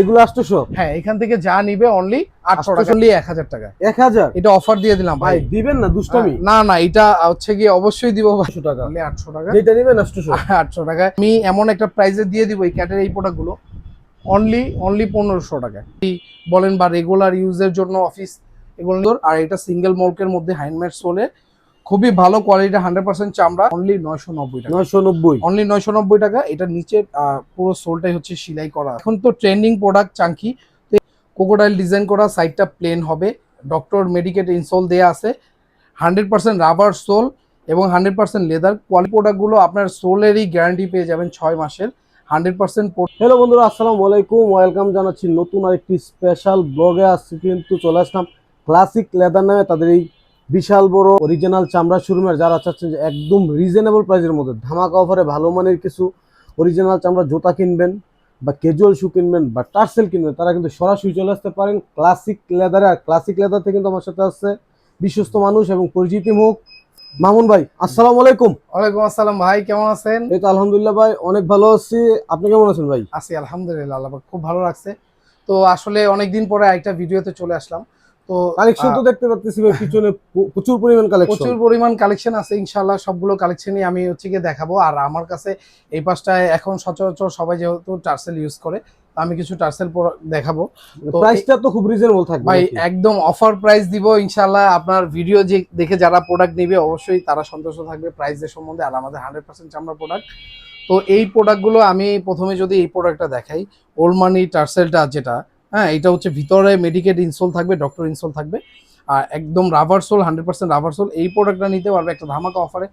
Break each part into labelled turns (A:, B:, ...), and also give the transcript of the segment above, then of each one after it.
A: এগুলো 800?
B: হ্যাঁ, এখান থেকে যা নিবে অনলি 800 টাকা, অনলি 1000 টাকা।
A: 1000?
B: এটা অফার দিয়ে দিলাম ভাই।
A: দিবেন না দুষ্টামি?
B: না না, এটা হচ্ছে কি অবশ্যই দিব ভাই।
A: 800 টাকা,
B: অনলি 800 টাকা,
A: যেটা নিবেন 800।
B: 800 টাকা আমি এমন একটা প্রাইসে দিয়ে দিব এই ক্যাটের এই প্রোডাক্টগুলো অনলি 1500 টাকা বলেন, বা রেগুলার ইউজের জন্য অফিস এগুলো। আর এটা সিঙ্গেল মল্কের মধ্যে হ্যান্ডমেড সোলে, খুবই ভালো কোয়ালিটি, 100% চামড়া, অনলি 990 টাকা।
A: 990?
B: অনলি 990 টাকা। এটা নিচে পুরো সোলটাই হচ্ছে সেলাই করা। এখন তো trending product Chunky, crocodile design করা, সাইডটা প্লেন হবে, ডক্টর মেডিকেট ইনসোল দেয়া আছে, 100% রাবার সোল এবং 100% লেদার কোয়ালিটি। প্রোডাক্টগুলো আপনার সোলেরই গ্যারান্টি পেয়ে যাবেন 6 মাসের, 100%।
A: হ্যালো বন্ধুরা, আসসালামু আলাইকুম, ওয়েলকাম জানাচ্ছি নতুন আরেকটি স্পেশাল ব্লগে। আসছি কিন্তু চলে আসলাম ক্লাসিক লেদার নামে তাদের এই বিশাল বড় অরিজিনাল চামড়া শোরুমের। যারা চাচ্ছেন যে একদম রিজনেবল প্রাইসের মধ্যে ধামাকা অফারে ভালো মানের কিছু অরিজিনাল চামড়া জুতা কিনবেন বা ক্যাজুয়াল শু কিনবেন বা টার্সেল কিনবেন, তারা কিন্তু সরাসরি চলে আসতে পারেন ক্লাসিক লেদারে। আর ক্লাসিক লেদার থেকে কিন্তু আমার সাথে আসছে বিশ্বস্ত মানুষ এবং পরিচিতি মুখ মামুন ভাই। আসসালামু আলাইকুম।
B: ওয়ালাইকুম আসসালাম ভাই, কেমন আছেন?
A: এই তো আলহামদুলিল্লাহ ভাই, অনেক ভালো আছি। আপনি কেমন আছেন ভাই?
B: আছি আলহামদুলিল্লাহ, আল্লাহ পাক খুব ভালো রাখছে। তো আসলে অনেকদিন পরে একটা ভিডিওতে চলে আসলাম। তো
A: কালেকশন তো দেখতে পাচ্ছি ভাই পিছনে প্রচুর পরিমাণ কালেকশন।
B: প্রচুর পরিমাণ কালেকশন আছে, ইনশাআল্লাহ সবগুলো কালেকশনই আমি হচ্ছে গিয়ে দেখাবো। আর আমার কাছে এই পাশটায় এখন সচরাচর সবাই যেহেতু টার্সেল ইউজ করে, তো আমি কিছু টার্সেল দেখাবো। তো
A: প্রাইসটা তো খুব রিজনেবল থাকবে
B: ভাই, একদম অফার প্রাইস দিব ইনশাআল্লাহ। আপনার ভিডিও যে দেখে যারা প্রোডাক্ট নেবে অবশ্যই তারা সন্তুষ্ট থাকবে প্রাইসের সম্বন্ধে। আর আমাদের 100% চামড়া প্রোডাক্ট। তো এই প্রোডাক্টগুলো আমি প্রথমে যদি এই প্রোডাক্টটা দেখাই, ওল্ড মানি টার্সেলটা যেটা, হ্যাঁ, এটা হচ্ছে ভিতরে মেডিকেট ইনসোল থাকবে, ডক্টর ইনসোল থাকবে, আর একদম রাবার সোল, 100% রাবার সোল। এই প্রোডাক্টটা নিতে পারবে একটা ধামাকা অফারে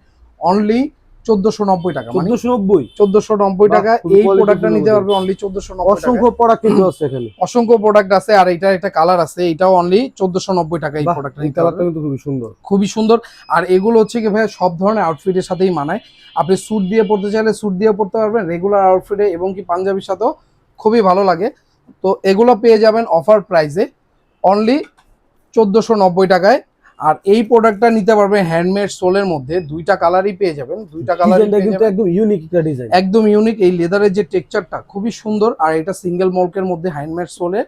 B: অনলি 1490 টাকা। 1490 টাকা এই প্রোডাক্টটা নিতে পারবে অনলি 1490 টাকা।
A: অসংখ্য প্রোডাক্ট কিন্তু আছে এখানে,
B: অসংখ্য প্রোডাক্ট আছে। আর এটা একটা কালার আছে, এটাও অনলি 1490 টাকা। এই প্রোডাক্টটা নিতে পারবে,
A: কিন্তু খুবই সুন্দর,
B: খুবই সুন্দর। আর এগুলো হচ্ছে কি ভাই সব ধরনের আউটফিটের সাথেই মানায়। আপনি স্যুট দিয়ে পড়তে চাইলে স্যুট দিয়ে পড়তে পারবেন, রেগুলার আউটফিটে এবং কি পাঞ্জাবির সাথেও খুবই ভালো লাগে। তো এগুলো পেয়ে যাবেন অফার প্রাইসে অনলি 1490 টাকায়। আর এই প্রোডাক্টটা নিতে পারবেন হ্যান্ডমেড সোলের মধ্যে, দুইটা কালারই পেয়ে যাবেন, দুইটা কালারই
A: কিন্তু একদম ইউনিক একটা ডিজাইন,
B: একদম ইউনিক। এই লেদারের যে টেক্সচারটা খুবই সুন্দর। আর এটা সিঙ্গেল মল্কের মধ্যে হ্যান্ডমেড সোলে,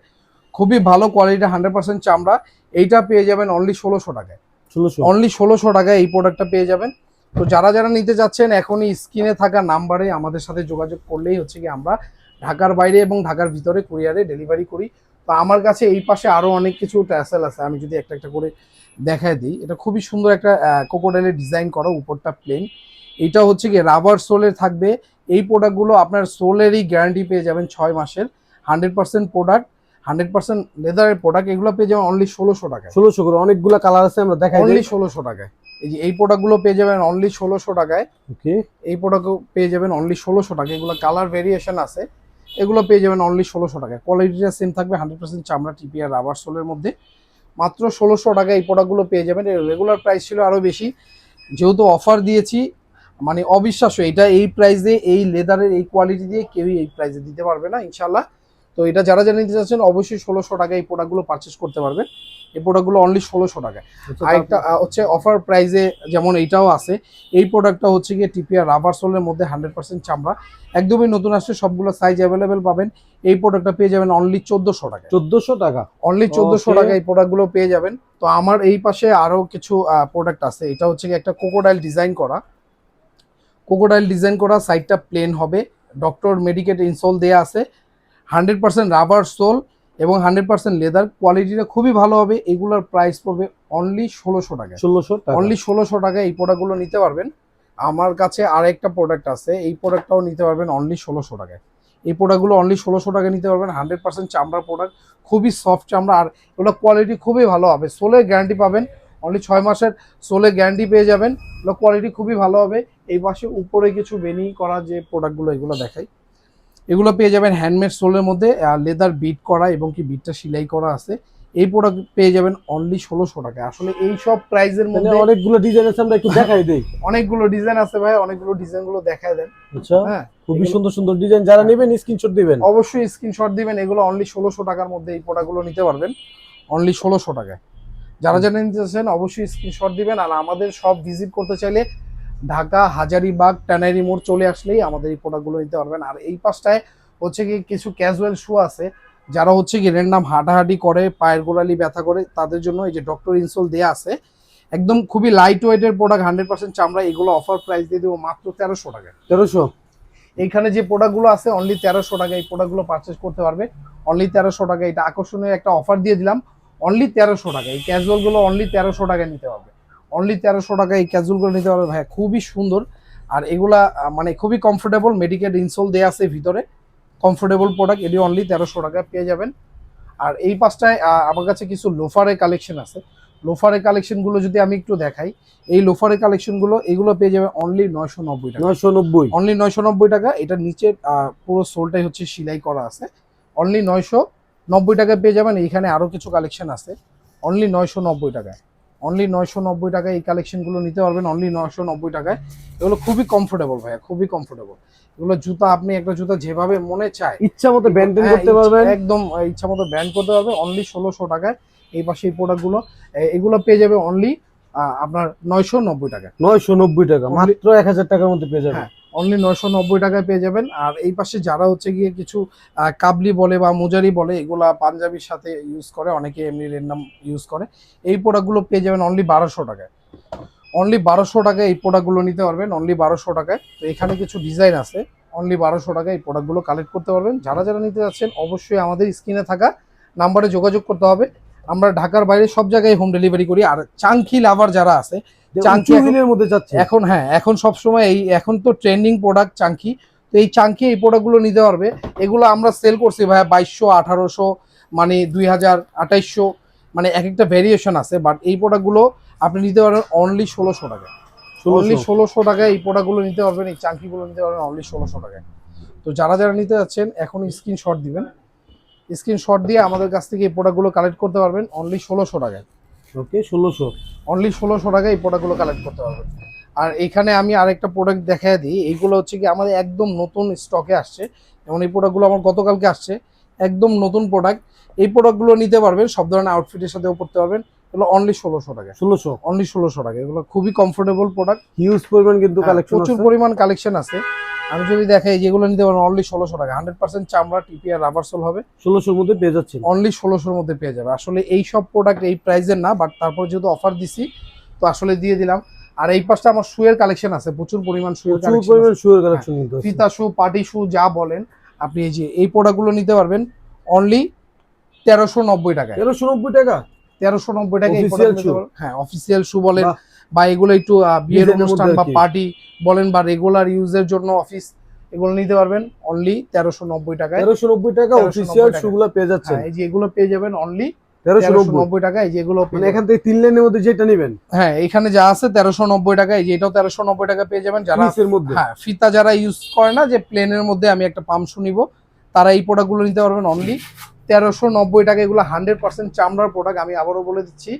B: খুবই ভালো কোয়ালিটি, 100% চামড়া। এইটা পেয়ে যাবেন অনলি 1600 টাকায়।
A: 1600?
B: অনলি 1600 টাকায় এই প্রোডাক্টটা পেয়ে যাবেন। তো যারা যারা নিতে যাচ্ছেন এখনই স্ক্রিনে থাকা নাম্বারে আমাদের সাথে যোগাযোগ করলেই হচ্ছে কি আমরা ঢাকার বাইরে এবং ঢাকার ভিতরে কুরিয়ারে ডেলিভারি করি। তো আমার কাছে এই পাশে আরো অনেক কিছু ট্যাসেল আছে, আমি যদি একটা একটা করে দেখায় দিই। এটা খুবই সুন্দর একটা কোকোডাইলের ডিজাইন করা, উপরটা প্লেন। এটা হচ্ছে কি রাবার সোলের থাকবে। এই প্রোডাক্টগুলো আপনার সোলেরই গ্যারান্টি পেয়ে যাবেন 6 মাসের, 100% প্রোডাক্ট, 100% লেদারের প্রোডাক্ট। এগুলো পেয়ে যাবেন অনলি 1600 টাকায়।
A: 1600 করে অনেকগুলো কালার আছে, আমরা দেখাই
B: অনলি 1600 টাকায়। এই যে এই প্রোডাক্টগুলো পেয়ে যাবেন অনলি 1600 টাকায়।
A: ওকে,
B: এই প্রোডাক্ট পেয়ে যাবেন অনলি 1600 টাকা। এগুলো কালার ভেরিয়েশন আছে, এগুলো পেয়ে যাবেন অনলি 1600 টাকায়। কোয়ালিটিটা সেম থাকবে, 100% চামড়া, টিপি আর রাবার সোলের মধ্যে। মাত্র 1600 টাকায় এই প্রোডাক্টগুলো পেয়ে যাবেন। এর রেগুলার প্রাইস ছিল আরও বেশি, যেহেতু অফার দিয়েছি মানে অবিশ্বাস্য। এটা এই প্রাইসে, এই লেদারের এই কোয়ালিটি দিয়ে কেউই এই প্রাইসে দিতে পারবে না ইনশাল্লাহ। তো এটা যারা যারা নিতে চাচ্ছেন অবশ্যই 1600 টাকায় এই প্রোডাক্টগুলো পারচেস করতে পারবেন। এই প্রোডাক্টগুলো অনলি 1600 টাকায়। আরেকটা হচ্ছে অফার প্রাইসে যেমন এইটাও আছে। এই প্রোডাক্টটা হচ্ছে গিয়ে টিপিয়া রাবার সোলের মধ্যে 100% চামড়া, একদমই নতুন আসছে, সবগুলো সাইজ অ্যাভেলেবেল পাবেন। এই প্রোডাক্টটা পেয়ে যাবেন অনলি 1400 টাকা।
A: 1400 টাকা?
B: অনলি 1400 টাকা এই প্রোডাক্টগুলো পেয়ে যাবেন। তো আমার এই পাশে আরো কিছু প্রোডাক্ট আছে। এটা হচ্ছে গিয়ে একটা কোকোডাইল ডিজাইন করা, কোকোডাইল ডিজাইন করা, সাইডটা প্লেন হবে, ডক্টর মেডিকেট ইনসোল দেয়া আছে, 100% রাবার সোল এবং 100% লেদার। কোয়ালিটিটা খুবই ভালো হবে। এগুলোর প্রাইস পড়বে অনলি 1600 টাকা।
A: 1600 টাকা?
B: অনলি 1600 টাকা এই প্রোডাক্টগুলো নিতে পারবেন। আমার কাছে আরেকটা প্রোডাক্ট আছে, এই প্রোডাক্টটাও নিতে পারবেন অনলি 1600 টাকায়। এই প্রোডাক্টগুলো অনলি 1600 টাকা নিতে পারবেন, 100% চামড়ার প্রোডাক্ট, খুবই সফট চামড়া। আর এগুলো কোয়ালিটি খুবই ভালো হবে, সোলের গ্যারান্টি পাবেন, অনলি 6 মাসের সোলের গ্যারান্টি পেয়ে যাবেন। এগুলো কোয়ালিটি খুবই ভালো হবে। এই পাশে উপরে কিছু বেনি করা যে প্রোডাক্টগুলো, এগুলো দেখাই। এগুলো পেয়ে যাবেন হ্যান্ডমেড সোলের মধ্যে, লেদার বিট করা এবং কি বিটটা সেলাই করা আছে। এই প্রোডাক্ট পেয়ে যাবেন অনলি 1600 টাকা। আসলে এই সব প্রাইসের মধ্যে
A: অনেকগুলো ডিজাইন আছে, আমরা একটু দেখাই দেই।
B: অনেকগুলো ডিজাইন আছে ভাই, অনেকগুলো ডিজাইনগুলো দেখায় দেন।
A: আচ্ছা,
B: হ্যাঁ,
A: খুবই সুন্দর সুন্দর ডিজাইন। যারা নেবেন স্ক্রিনশট দিবেন,
B: অবশ্যই স্ক্রিনশট দিবেন। এগুলো অনলি 1600 টাকার মধ্যে এই প্রোডাক্টগুলো নিতে পারবেন অনলি 1600 টাকায়। যারা যারা নিতে চাচ্ছেন অবশ্যই স্ক্রিনশট দিবেন। আর আমাদের সব ভিজিট করতে চাইলে ঢাকা হাজারীবাগ ট্যানারি মোড় চলে আসলেই আমাদের এই প্রোডাক্টগুলো নিতে পারবেন। আর এই পাশটায় হচ্ছে কি কিছু ক্যাজুয়াল শু আছে, যারা হচ্ছে কি র্যান্ডাম হাঁটাহাঁটি করে, পায়ের গোড়ালি ব্যথা করে, তাদের জন্য এই যে ডক্টর ইনসোল দেয়া আছে। একদম খুবই লাইট ওয়েটের প্রোডাক্ট, 100% চামড়া। এগুলো অফার প্রাইস দিয়ে দেবো মাত্র 1300 টাকায়।
A: 1300?
B: এইখানে যে প্রোডাক্টগুলো আছে অনলি 1300 টাকায় এই প্রোডাক্টগুলো পারচেস করতে পারবে, অনলি 1300 টাকা। এটা আকর্ষণীয় একটা অফার দিয়ে দিলাম, অনলি 1300 টাকা। এই ক্যাজুয়ালগুলো অনলি 1300 টাকায় নিতে পারবে, অনলি 1300 টাকায় এই ক্যাজুয়ালগুলো নিতে পারবে ভাই। খুবই সুন্দর, আর এগুলা মানে খুবই কমফোর্টেবল, মেডিকেল ইনসোল দেওয়া আছে ভিতরে, কমফোর্টেবল প্রোডাক্ট। এটি অনলি 1300 টাকায় পেয়ে যাবেন। আর এই পাশটায় আমার কাছে কিছু লোফারের কালেকশন আছে। লোফারের কালেকশনগুলো যদি আমি একটু দেখাই, এই লোফারের কালেকশনগুলো এগুলো পেয়ে যাবে অনলি 990 টাকা।
A: 990?
B: অনলি 990 টাকা। এটার নিচে পুরো সোলটাই হচ্ছে সেলাই করা আছে, অনলি 990 টাকায় পেয়ে যাবেন। এইখানে আরও কিছু কালেকশন আছে, অনলি 990 টাকায়, অনলি 990 টাকায় এই কালেকশনগুলো নিতে পারবেন, অনলি 990 টাকায়। এগুলো খুবই কমফোর্টেবল ভাইয়া, খুবই কমফোর্টেবল। এগুলো জুতা আপনি একটা জুতা যেভাবে মনে চায়
A: ইচ্ছা মতো ব্যান্ডেন করতে পারবেন,
B: একদম ইচ্ছা মতো ব্যান্ড করতে পারবে, অনলি 1600 টাকায়। এই পাশে এই প্রোডাক্টগুলো এগুলো পেয়ে যাবে অনলি আপনার 990 টাকা।
A: 990 টাকা, মাত্র 1000 টাকার মধ্যে পেয়ে যাবেন।
B: হ্যাঁ, অনলি 990 টাকায় পেয়ে যাবেন। আর এই পাশে যারা হচ্ছে গিয়ে কিছু কাবলি বলে বা মুজারি বলে, এগুলা পাঞ্জাবির সাথে ইউজ করে, অনেকে এমনি রেন্ডাম ইউজ করে, এই প্রোডাক্টগুলো পেয়ে যাবেন অনলি 1200 টাকায়। অনলি 1200 টাকায় এই প্রোডাক্টগুলো নিতে পারবেন, অনলি 1200 টাকায়। তো এখানে কিছু ডিজাইন আছে, অনলি 1200 টাকায় এই প্রোডাক্টগুলো কালেক্ট করতে পারবেন। যারা যারা নিতে যাচ্ছেন অবশ্যই আমাদের স্ক্রিনে থাকা নাম্বারে যোগাযোগ করতে হবে। আমরা ঢাকার বাইরে সব জায়গায় হোম ডেলিভারি করি। আর চাঙ্কি লাভার যারা আছে, চাঙ্কি
A: হিলের মধ্যে যাচ্ছে
B: এখন, হ্যাঁ এখন সবসময় এখন তো ট্রেন্ডিং প্রোডাক্ট চাঙ্কি। তো এই চাঙ্কি এই প্রোডাক্টগুলো নিতে পারবে। এগুলো আমরা সেল করছি ভাইয়া 2200, 1800, মানে 2000, 2800, মানে এক একটা ভেরিয়েশন আছে। বাট এই প্রোডাক্টগুলো আপনি নিতে পারবেন অনলি 1600 টাকায়, অনলি 1600 টাকায় এই প্রোডাক্টগুলো নিতে পারবেন, এই চাঙ্কিগুলো নিতে পারবেন অনলি 1600 টাকায়। তো যারা যারা নিতে যাচ্ছেন এখন স্ক্রিনশট দিবেন, স্ক্রিনশট দিয়ে আমাদের কাছ থেকে এই প্রোডাক্টগুলো কালেক্ট করতে পারবেন অনলি 1600 টাকায়।
A: ওকে, 1600,
B: অনলি 1600 টাকায় এই প্রোডাক্টগুলো কালেক্ট করতে পারবেন। আর এখানে আমি আরেকটা প্রোডাক্ট দেখাই দিই, এইগুলো হচ্ছে কি আমাদের একদম নতুন স্টকে আসছে, যেমন এই প্রোডাক্টগুলো আমার গতকালকে আসছে, একদম নতুন প্রোডাক্ট। এই প্রোডাক্টগুলো নিতে পারবেন, সব ধরনের আউটফিটের সাথেও পড়তে পারবেন। এগুলো অনলি 1600 টাকা,
A: 1600,
B: অনলি 1600 টাকা। এগুলো খুবই কমফোর্টেবল প্রোডাক্ট,
A: হিউজ পরিমাণ কিন্তু কালেকশন,
B: প্রচুর পরিমাণ কালেকশন আছে। আমি যদি দেখাই যেগুলো নিতে পারবেন অনলি 1600 টাকা, 100% চামড়া, টিপিআর, রাবার সোল হবে,
A: 1600 এর মধ্যে পেয়ে যাচ্ছেন,
B: অনলি 1600 এর মধ্যে পেয়ে যাবে। আসলে এই সব প্রোডাক্ট এই প্রাইসের না, বাট তারপর যেহেতু অফার দিছি তো আসলে দিয়ে দিলাম। আর এই পাশটা আমার শুয়ের কালেকশন আছে, প্রচুর পরিমাণ শুয়ের কালেকশন, ফিতা শু, পার্টি শু যা বলেন আপনি। এই যে এই প্রোডাক্টগুলো নিতে পারবেন অনলি 1390 টাকায়,
A: 1390 টাকা,
B: 1390 টাকা। হ্যাঁ, অফিসিয়াল শু বলেন বা এগুলো একটু বিয়ের অনুষ্ঠান বা পার্টি বলেন বা রেগুলার ইউজের জন্য অফিস, এগুলো নিতে পারবেন অনলি 1390 টাকায়।
A: 1390 টাকা অফিসিয়াল শুগুলো পেয়ে যাচ্ছেন।
B: এই যে এগুলো পেয়ে যাবেন অনলি
A: 1390
B: টাকা। এই যে এগুলো
A: মানে এখান থেকে 3 লেনের মধ্যে যেটা নেবেন,
B: হ্যাঁ এখানে যা আছে 1390 টাকা। এই যে এটাও 1390 টাকা পেয়ে যাবেন। যারা হ্যাঁ ফিতা যারা ইউজ করে না, যে প্লেনের মধ্যে আমি একটা পাম্প শু নিব, তারা এই প্রোডাক্টগুলো নিতে পারবেন অনলি 1390 টাকা। এগুলো 100% চামড়ার প্রোডাক্ট, আমি আবারও বলে দিচ্ছি,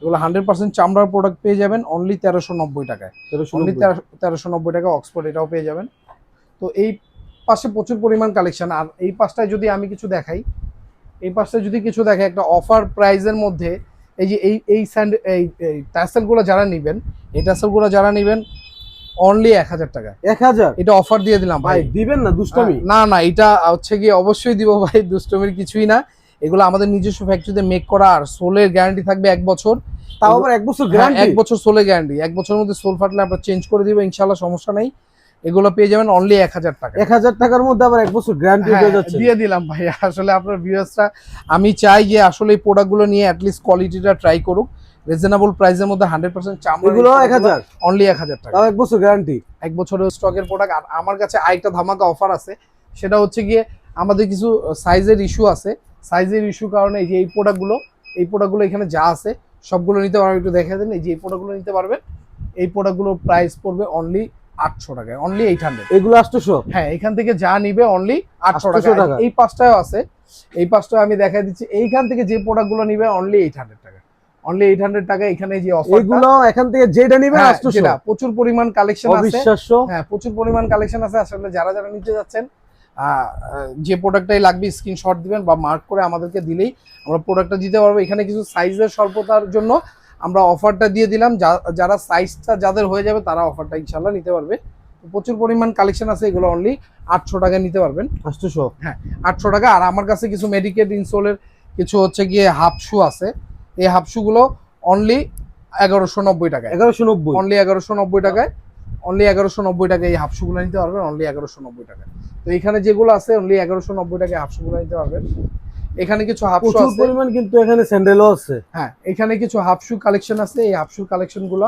B: এগুলো 100% চামড়ার প্রোডাক্ট পেয়ে যাবেন অনলি 1390 টাকায়, অনলি 1390 টাকা। অক্সফোর্ড এটাও পেয়ে যাবেন। তো এই পাশে প্রচুর পরিমাণ কালেকশন। আর এই পাশটায় যদি আমি কিছু দেখাই, এই পাশটায় যদি কিছু দেখাই একটা অফার প্রাইজের মধ্যে, এই যে এই স্যান্ড এই ট্যাসেলগুলো যারা নেবেন, এই ট্যাসেলগুলো যারা নেবেন অনলি 1000 টাকা।
A: 1000?
B: এটা অফার দিয়ে দিলাম ভাই,
A: দিবেন না দুষ্টমি?
B: না না, এটা হচ্ছে গিয়ে অবশ্যই দিব ভাই, দুষ্টমির কিছুই না। এগুলো আমাদের নিজস্ব ফ্যাক্টরিতে মেক করা, আর সোলের গ্যারান্টি থাকবে 1 বছর।
A: তাও আবার 1 বছর গ্যারান্টি?
B: 1 বছর সোলের গ্যারান্টি, 1 বছরের মধ্যে সোল ফাটলে আমরা চেঞ্জ করে দিব ইনশাআল্লাহ, সমস্যা নেই। এগুলো পেয়ে যাবেন অনলি 1000 টাকা।
A: 1000 টাকার মধ্যে আবার 1 বছর গ্যারান্টি পেয়ে যাচ্ছে,
B: দিয়ে দিলাম ভাই। আসলে আপনার ভিউয়ার্সরা, আমি চাই যে আসলে এই প্রোডাক্টগুলো নিয়ে অ্যাটলিস্ট কোয়ালিটিটা ট্রাই করুক রিজনেবল প্রাইসের মধ্যে, 100% চামড়া।
A: এগুলো 1000,
B: অনলি 1000 টাকা,
A: তাও 1 বছর গ্যারান্টি,
B: 1 বছরের স্টকের প্রোডাক্ট। আর আমার কাছে আরেকটা ধামাকা অফার আছে, সেটা হচ্ছে গিয়ে আমাদের কিছু সাইজের ইস্যু আছে। সাইজের ইস্যু কারণে এই যে এই প্রোডাক্টগুলো এখানে যা আছে সবগুলো নিতে পারবেন। একটু দেখে দেন, এই যে এই প্রোডাক্টগুলো নিতে পারবেন। এই প্রোডাক্টগুলোর প্রাইস পড়বে অনলি 800 টাকায়, অনলি 800।
A: এগুলো 800?
B: হ্যাঁ, এখান থেকে যা নিবে অনলি 800 টাকা। এই পাঁচটাও আছে, এই পাঁচটাও আমি দেখাই দিচ্ছি। এইখান থেকে যে প্রোডাক্টগুলো নিবে অনলি 800 টাকা, অনলি 800 টাকা। এখানে যে অফার,
A: এগুলো এখান থেকে যেটা নিবে 800,
B: প্রচুর পরিমাণ কালেকশন আছে,
A: অবিশ্বাস্য।
B: হ্যাঁ প্রচুর পরিমাণ কালেকশন আছে। আসলে যারা যারা নিতে যাচ্ছেন, যে প্রোডাক্টটাই লাগবে স্ক্রিনশট দিবেন বা মার্ক করে আমাদেরকে দিলেই আমরা প্রোডাক্টটা দিতে পারবো। এখানে কিছু সাইজের স্বল্পতার জন্য আমরা অফারটা দিয়ে দিলাম, যারা সাইজটা যাদের হয়ে যাবে তারা অফারটা ইনশাল্লাহ নিতে পারবে। প্রচুর পরিমাণ কালেকশন আছে, এগুলো অনলি 800 টাকায় নিতে পারবেন।
A: 800
B: হ্যাঁ 800 টাকা। আর আমার কাছে কিছু মেডিকেট ইনসোলের কিছু হচ্ছে গিয়ে হাফ শু আছে, এই হাফ শু গুলো অনলি 1190 টাকায়,
A: 1190
B: অনলি 1190 টাকায়, অনলি 1190 টাকায় এই হাফ শু গুলো নিতে পারবেন, অনলি 1190 টাকায়। তো এখানে যেগুলো আছে অনলি 1190 টাকায় হাফ শু গুলো নিতে পারবেন। এখানে কিছু হাফ শু
A: প্রচুর
B: আছে,
A: পরিমাণ কিন্তু এখানে স্যান্ডেলও আছে।
B: হ্যাঁ এখানে কিছু হাফ শু কালেকশন আছে, এই হাফ শু কালেকশন গুলো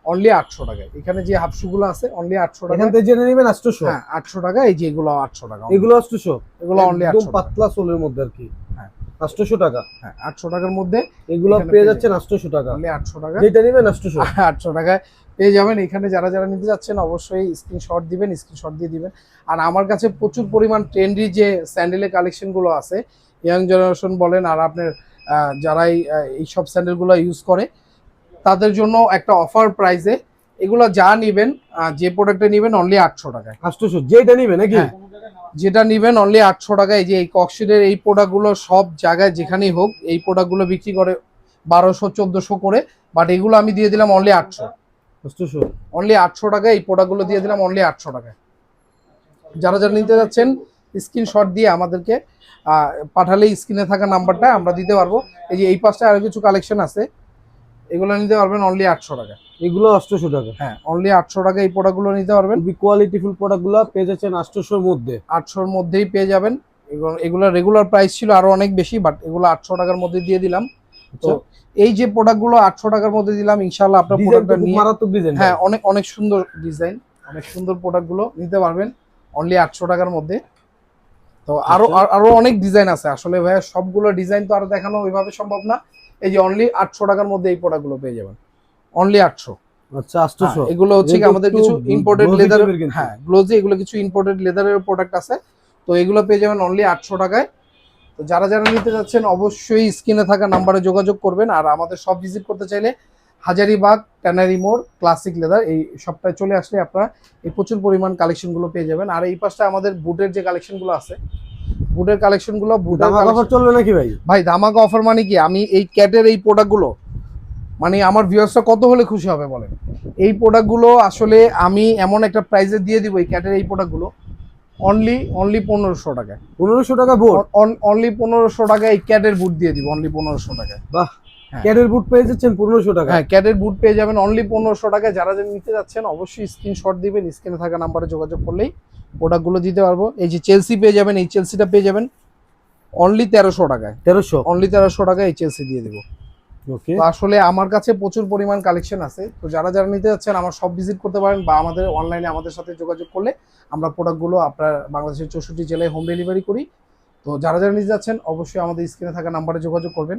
B: অনলি 800 টাকায়। এখানে যে হাফ শু গুলো আছে অনলি 800 টাকা,
A: এখান থেকে জেনে নেবেন 800।
B: হ্যাঁ 800 টাকা। এই যে এগুলো 800 টাকা,
A: এগুলো 800,
B: এগুলো অনলি
A: একদম
B: 800 টাকা।
A: পাতলা সোলের মধ্যে আর কি।
B: হ্যাঁ
A: 800 টাকা,
B: হ্যাঁ 800 টাকার মধ্যে
A: এগুলো
B: এখানে
A: পেয়ে
B: পেয়ে
A: যাচ্ছেন 800 টাকা,
B: অনলি 800 টাকা,
A: যেটা নেবেন 800।
B: 800 টাকায় পেয়ে যাবেন। এখানে যারা যারা নিতে যাচ্ছেন অবশ্যই স্ক্রিনশট দিবেন, স্ক্রিনশট দিয়ে দিবেন। আর আমার কাছে প্রচুর পরিমাণ ট্রেন্ডি যে স্যান্ডেলের কালেকশনগুলো আছে, ইয়াং জেনারেশন বলেন আর আপনার যারাই এইসব স্যান্ডেলগুলো ইউজ করে তাদের জন্য একটা অফার প্রাইসে এগুলো যা নিবেন, যে প্রোডাক্টটা নিবেন অনলি 800 টাকায়।
A: 800 যেটা নেবেন নাকি?
B: হ্যাঁ, যেটা নিবেন অনলি 800 টাকায়। যে এই কক্সিডের এই প্রোডাক্টগুলো সব জায়গায় যেখানেই হোক এই প্রোডাক্টগুলো বিক্রি করে 1200-1400 করে, বাট এগুলো আমি দিয়ে দিলাম অনলি 800,
A: 800
B: অনলি 800 টাকায় এই প্রোডাক্টগুলো দিয়ে দিলাম অনলি 800 টাকায়। যারা যারা নিতে যাচ্ছেন স্ক্রিনশট দিয়ে আমাদেরকে পাঠালেই স্ক্রিনে থাকা নাম্বারটা আমরা দিতে পারবো। এই যে এই পাশে আরো কিছু কালেকশন আছে, এগুলো নিতে পারবেন অনলি 800 টাকা।
A: এগুলো 800 টাকা,
B: হ্যাঁ অনলি 800 টাকা এই প্রোডাক্টগুলো নিতে পারবেন।
A: খুবই কোয়ালিটিফুল প্রোডাক্টগুলো পেয়ে যাচ্ছেন 800 মধ্যে।
B: 800 এর মধ্যেই পেয়ে যাবেন। এগুলো রেগুলার প্রাইস ছিল আরো অনেক বেশি, বাট এগুলো 800 টাকার মধ্যে দিয়ে দিলাম। তো এই যে প্রোডাক্টগুলো 800 টাকার মধ্যে দিলাম, ইনশাআল্লাহ আপনার প্রোডাক্টটা নিয়ে,
A: মারাত্মক ডিজাইন।
B: হ্যাঁ অনেক অনেক সুন্দর ডিজাইন, অনেক সুন্দর প্রোডাক্টগুলো নিতে পারবেন অনলি 800 টাকার মধ্যে। তো আরো আরো অনেক ডিজাইন আছে আসলে ভাইয়া, সবগুলো ডিজাইন তো আর দেখানো ওইভাবে সম্ভব না। এই যে অনলি 800 টাকার মধ্যে এই প্রোডাক্টগুলো পেয়ে যাবেন অনলি 800।
A: আচ্ছা 800।
B: এগুলো হচ্ছে কি আমাদের কিছু ইম্পোর্টেড লেদার, হ্যাঁ গ্লোজি, এগুলো কিছু ইম্পোর্টেড লেদারের প্রোডাক্ট আছে, তো এগুলো পেয়ে যাবেন অনলি 800 টাকায়। তো যারা যারা নিতে যাচ্ছেন অবশ্যই স্ক্রিনে থাকা নাম্বারে যোগাযোগ করবেন। আর আমাদের সব ভিজিট করতে চাইলে হাজারীবাগ ট্যানারি মোড় ক্লাসিক লেদার এই সপ্তাহে চলে আসলে আপনারা এই প্রচুর পরিমাণ কালেকশনগুলো পেয়ে যাবেন। আর এই পাশটা আমাদের বুটের যে কালেকশনগুলো আছে, বুটের কালেকশনগুলো, বুটের
A: অফার চলবে নাকি ভাই?
B: ভাই ধামাকা অফার মানে কি, আমি এই ক্যাটের এই প্রোডাক্টগুলো মানে আমার ভিউয়ার্সরা কত হলে খুশি হবে বলেন। এই প্রোডাক্টগুলো আসলে আমি এমন একটা প্রাইসে দিয়ে দিব, এই ক্যাটের এই প্রোডাক্টগুলো অনলি 1500 টাকায়।
A: 1500 টাকা বুট,
B: অনলি 1500 টাকায় এই ক্যাটের বুট দিয়ে দিব অনলি 1500 টাকায়।
A: বাহ, ক্যাটের বুট পেয়ে যাচ্ছেন 1500 টাকা।
B: হ্যাঁ ক্যাটের বুট পেয়ে যাবেন অনলি 1500 টাকায়। যারা যারা নিতে যাচ্ছেন অবশ্যই স্ক্রিনশট দিবেন, স্ক্রিনে থাকা নাম্বারে যোগাযোগ করলেই প্রোডাক্টগুলো দিতে পারবো। এই যে চেলসি পেয়ে যাবেন, এই চেলসিটা পেয়ে যাবেন অনলি 1300 টাকায়,
A: 1300,
B: অনলি 1300 টাকায় এই চেলসি দিয়ে দেবো।
A: ওকে।
B: তো আসলে আমার কাছে প্রচুর পরিমাণ কালেকশন আছে, তো যারা যারা নিতে যাচ্ছেন আমার সব ভিজিট করতে পারেন বা আমাদের অনলাইনে আমাদের সাথে যোগাযোগ করলে আমরা প্রোডাক্টগুলো আপনার বাংলাদেশের 64 জেলায় হোম ডেলিভারি করি। তো যারা যারা নিতে যাচ্ছেন অবশ্যই আমাদের স্ক্রিনে থাকা নাম্বারে যোগাযোগ করবেন।